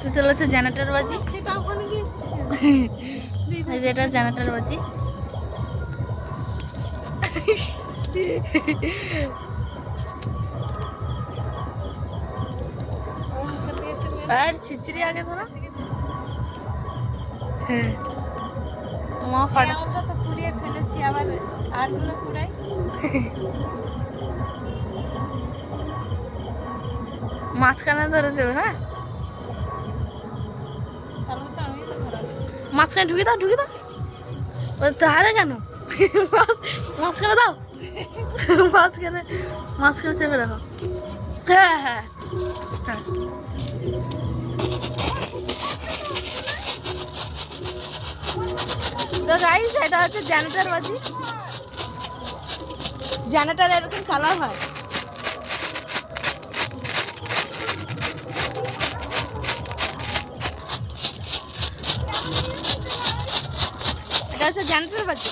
তো চলেছে জেনারেটর বাজি। এই যে এটা জেনারেটর বাজি। আর ছিচড়ি আগে ধরা। হ্যাঁ মা ফাটা তো পুড়িয়ে ফেলেছি, আবার আরগুলো পুরাই। মাঝখানে ধরে দেবে। হ্যাঁ মাঝখানে ঢুকে দাও, ঢুকে দাও। তাহলে কেন মাঝখানে দাও, মাঝখানে মাঝখানে চেপে রাখো। হ্যাঁ হ্যাঁ হ্যাঁ তো গাইস এটা হচ্ছে জেনারেটর বাজি। জেনারেটর এরকম কালার হয়। এটা হচ্ছে জেনারেটর বাজি।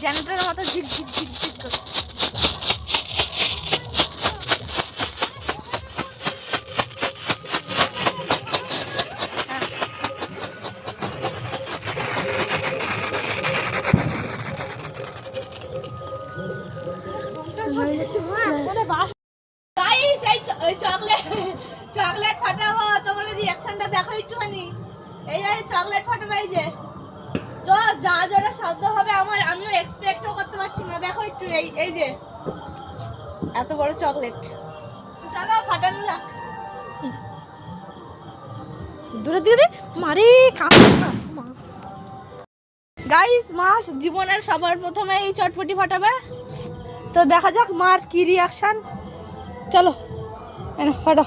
জেনারেটরের মতো ঝিক ঝিক ঝিক ঝিক করছে। চকলেট ফাটাবো, তোমার রিয়াকশনটা দেখো একটুখানি। এই যে চকলেট ফাটাবো, এই যে তো যা জোরে শব্দ হবে আমিও এক্সপেক্টও করতে পারছি না। দেখো একটু, এই যে এত বড় চকলেট। চলো ফাটানো যাক। দূরে দিয়ে মারি গাইস। মা জীবনের সবার প্রথমে এই চটপটি ফাটাবে, তো দেখা যাক মার কি রিয়াকশন। চলো ফাটা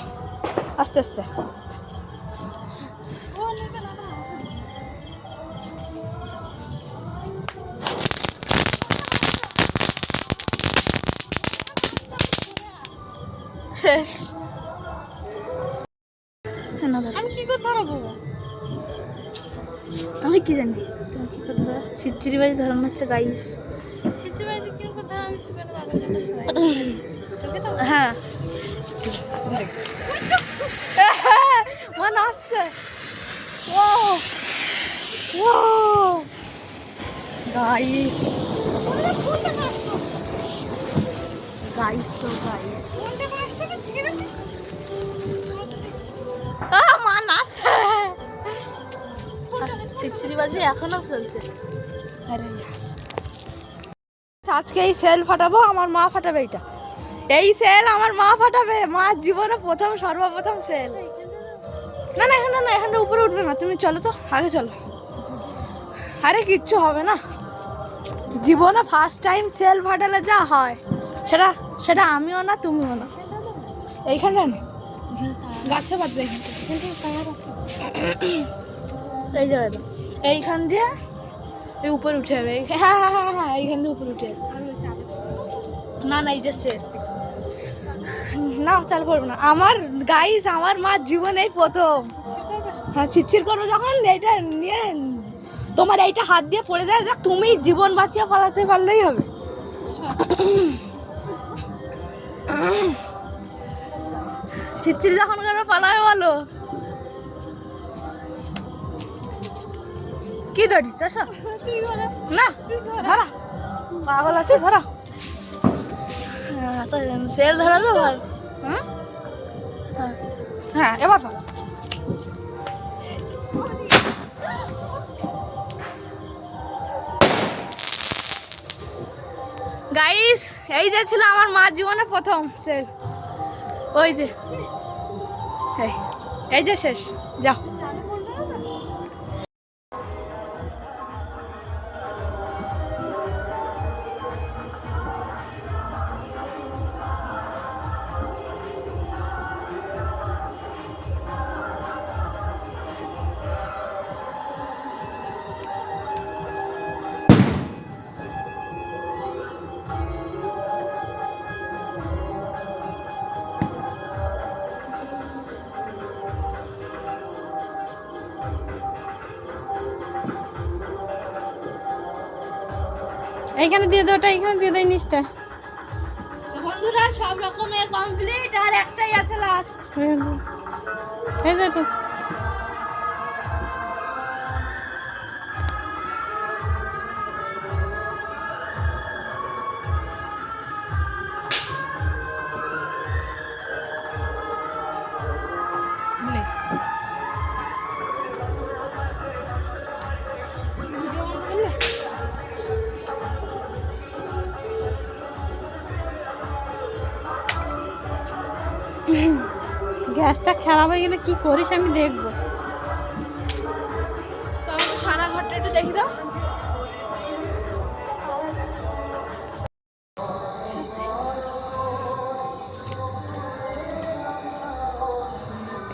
আস্তে আস্তে। শেষ। আমি কি করে ধরবো, আমি কি জানি তুমি কি করে ধরো। ছিচড়ি বাজি ধরানো হচ্ছে গাইস। ছিচড়ি বাজি কি করে ধরো আমি কি করে পাবো। হ্যাঁ মন আসছে। ও ও গাইস গাইস তো গাইস মা নাচছে। ছিচড়ি বাজি এখনো চলছে। আজকে এই সেল ফাটাবো, আমার মা ফাটাবে। এটা এই সেল আমার মা ফাটাবে। মার জীবনে সর্বপ্রথম সেল। না না এখানে না, এখানে উপরে উঠবে না। তুমি চলো তো, আগে চলো। আরে কিচ্ছু হবে না। জীবনে ফার্স্ট টাইম সেল ফাটালে যা হয় সেটা আমিও না তুমিও না। এইখানটা না, গাছে বাঁধবে। এই জায়গাটা এইখান দিয়ে এই উপরে উঠে যাবে। হ্যাঁ হ্যাঁ হ্যাঁ হ্যাঁ এইখান দিয়ে উপরে উঠে যাবে। না না এই যে সেল না, চাল করবো না। আমার গাইস আমার মার জীবনে প্রথম। হ্যাঁ ছিচ্ছির করবো যখন এইটা নিয়ে তোমার এইটা হাত দিয়ে পড়ে যায়, যাক তুমি জীবন বাঁচিয়ে পালাতে পারলেই হবে। ছিচ্ছির যখন কেন পালাবে বলো। কি ধরিস না ধরা, পাগল আছে ধরা। সেল ধরা তো ভালো। হ্যাঁ এবার গাইস এই যে ছিল আমার মার জীবনে প্রথম সেল। ওই যে এই যে শেষ। যাও এইখানে দিয়ে দাও, ওটা এইখানে দিয়ে দেয় নিচটা। বন্ধুরা সব রকমের কমপ্লিট, আর একটাই আছে লাস্ট। এই যে এটা গ্যাসটা খারাপ হয়ে গেলে কি করিস আমি দেখবো। তো আমাকে সারা ঘরটা একটু দেখি দাও।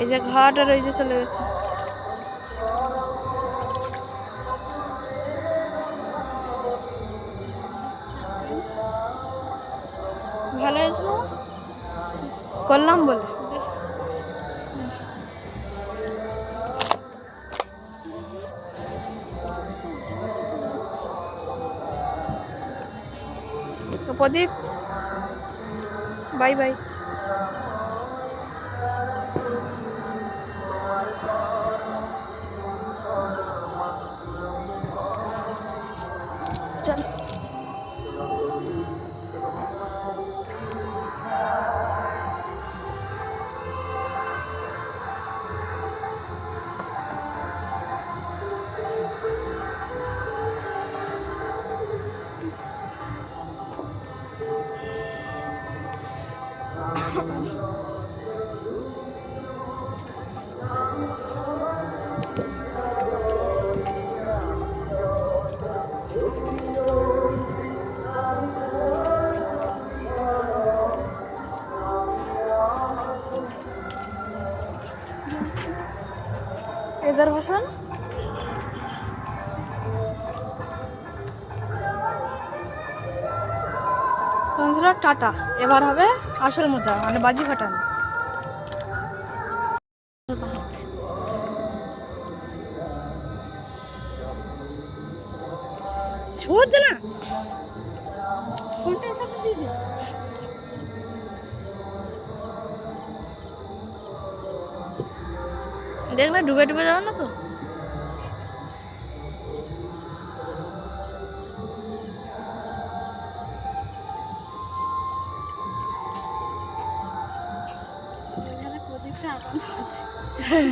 এই যে ঘাট আর ওই যে চলে গেছে। ভালো হয়েছিল করলাম বলে। তো প্রদীপ বাই বাই। চল इधर বসুন। বন্ধুরা টাটা, এবার হবে আসল মজা, মানে বাজি ফাটানো। ছোট না কোনটা এসব দিবি? দেখ না ডুবে ডুবে যাবে না তো।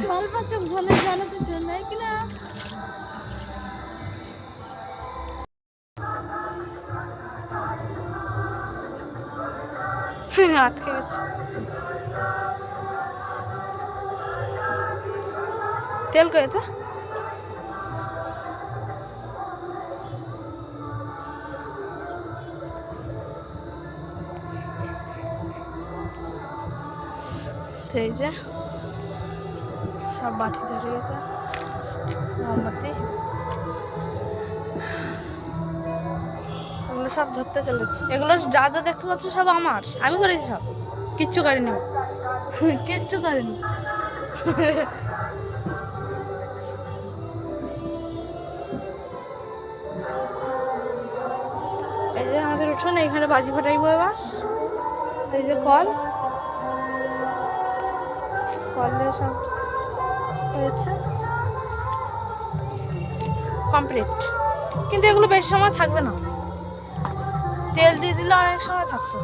জল পাচ্ছে জলে জানাতে চল নাই কিনা আটকে গেছে। তেল কয়ে था এই যে সব বাতি ধরে গেছে, মোমবাতি এগুলো সব ধরতে চলেছে। এগুলো যা যা দেখতে পাচ্ছ সব আমার, আমি করেছি সব, কিচ্ছু করিনি কিচ্ছু করিনি। এই যে আমাদের উঠোন, এখানে বাজি ফাটাইবো এবার। এই যে কল কলে সব হয়েছে কমপ্লিট, কিন্তু এগুলো বেশি সময় থাকবে না। তেল দিয়ে দিলে অনেক সময় থাকতো,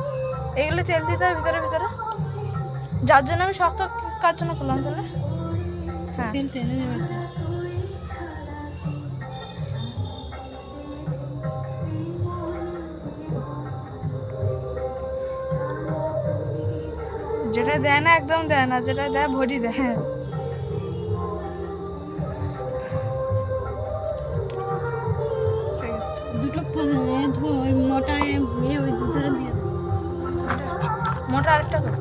এগুলো তেল দিতে হবে ভিতরে ভিতরে, যার জন্য আমি শক্ত কার জন্য করলাম তাহলে। হ্যাঁ তেল টেনে নেবে। যেটা দেয় না একদম দেয় না, যেটা দেয় ভরি দেয়। হ্যাঁ দুটো মোটা ওই দুধরে দিয়ে মোটা আরেকটা কর।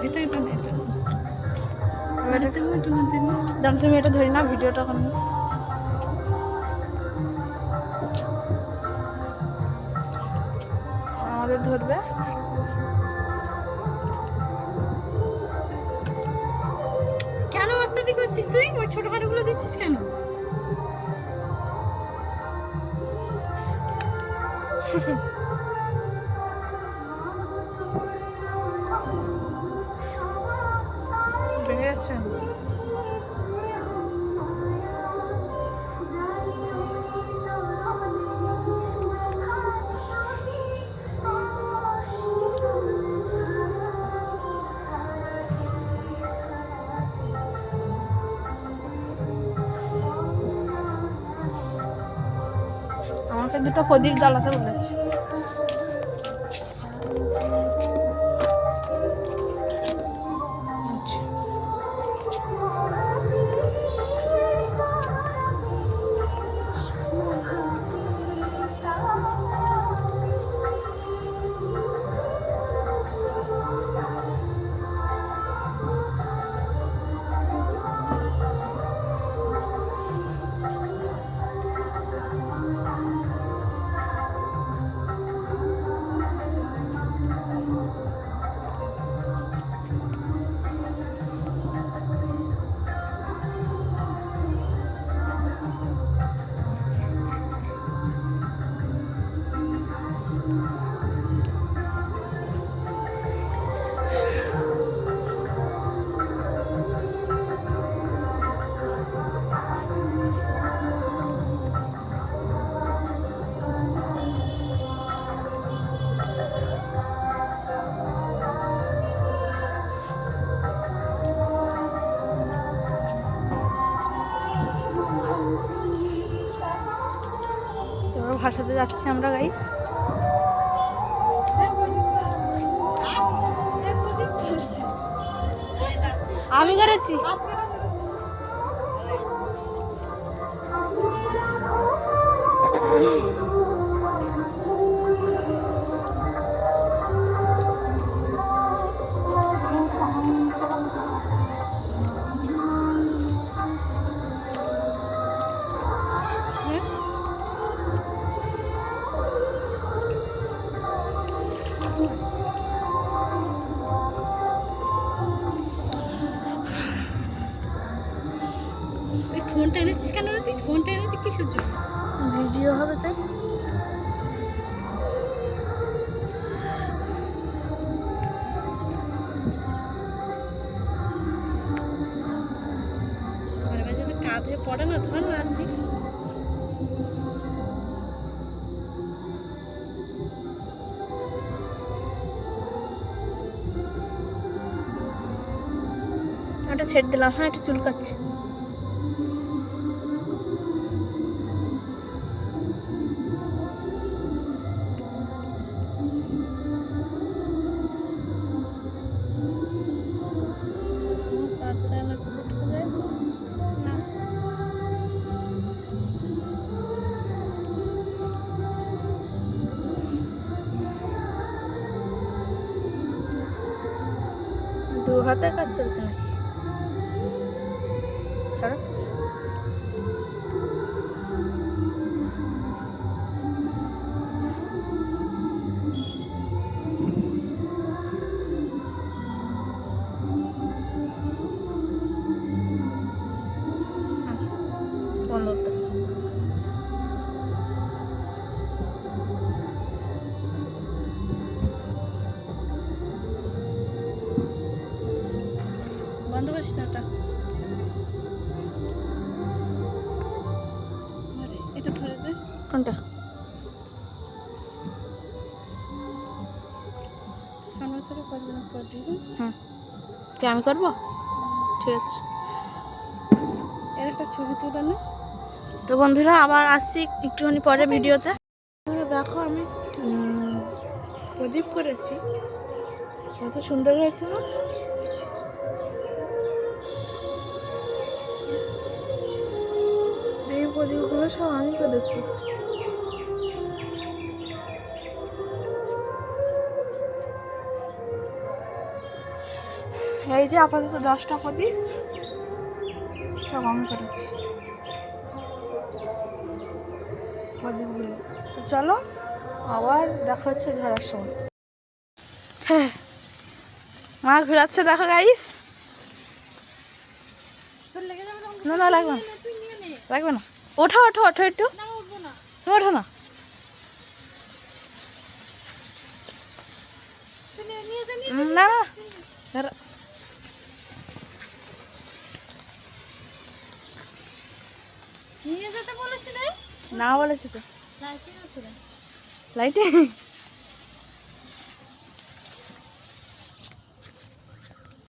এটা এটা এটা দাম তুমি এটা ধরি না, ভিডিওটা এখন আমাদের ধরবে। কেন ওস্তাদি করছিস তুই? ওই ছোটখাটোগুলো দিচ্ছিস কেন? বেড়ে যাচ্ছে। আমাকে দুটো প্রদীপ জ্বালাতে বলেছে। ভাসাতে যাচ্ছি আমরা গাইস। আমি করেছি। ফোনটা এনেছিস কেন রে? তুই ফোনটা এনেছিস কিসের জন্য? ভিডিও হবে তাই। ঘরে বাজে তো কাঁধে পড়ে না, ধর না আনবি। ওটা ছেড়ে দিলাম। হ্যাঁ, একটু চুলকাচ্ছে। দু হাতের কাজ চলছে নাকি? ছাড়ো। বন্ধ করিস না ওটা। এটা ধরে দে। কোনটা? সামনে করবি না, করবি। হুম, কি আমি করবো? ঠিক আছে। এর একটা ছবি তুলে না। তো বন্ধুরা আবার আসছি একটুখানি পরে ভিডিওতে। দেখো আমি প্রদীপ করেছি, কত সুন্দর হয়েছে না? এই প্রদীপগুলো সব আমি করেছি। এই যে আপাতত 10টা প্রদীপ সব আমি করেছি প্রদীপগুলো। তো চলো আবার দেখা হচ্ছে ধরার সময়। হ্যাঁ, মা ঘোরাচ্ছে দেখো গাইস। না না, লাগবে না, লাগবে না। ওঠো ওঠো ওঠো একটু। তুমি ওঠো না। না না, নিয়ে যেতে বলেছিলে? না বলেছি তো। লাইটে